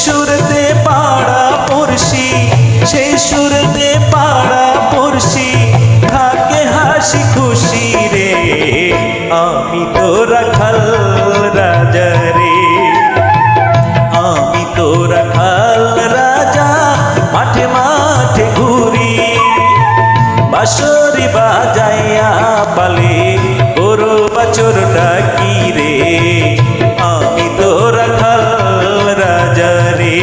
সুরতে পাড়া পড়শি, সেই সুরতে পাড়া পড়শি থাকে হাসি খুশি রে। আমি তো রাখাল রাজা রে, আমি তো রাখাল রাজা, মাঠে মাঠে ঘুরি। বাঁশরি বাজাইয়া পালে গরু বাছুর ডাকি রে। আমি তো রাখাল রাজা রে।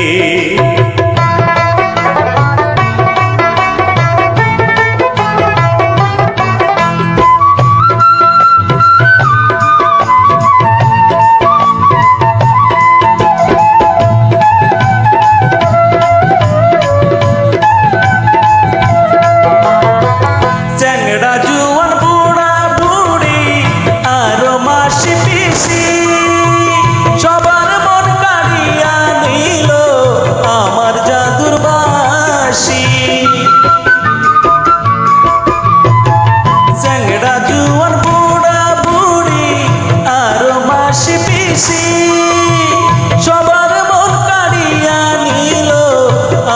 সবার মন কাড়িয়া নিল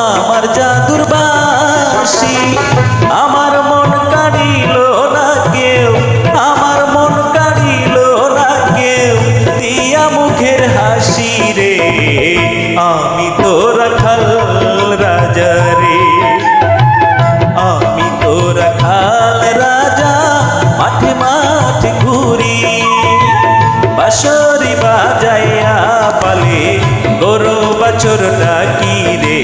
আমার জাদুর বাঁশি। আমার মন কাড়িল না কেউ, আমার মন কাড়িল না কেউ, দিয়া মুখের হাসি রে। আমি তো রাখাল রাজা রে, আমি তো রাখাল রাজা, মাঠে মাঠে ঘুরি। বাঁশরি বাজাইয়া পালে গরু বাছুর ডাকি রে।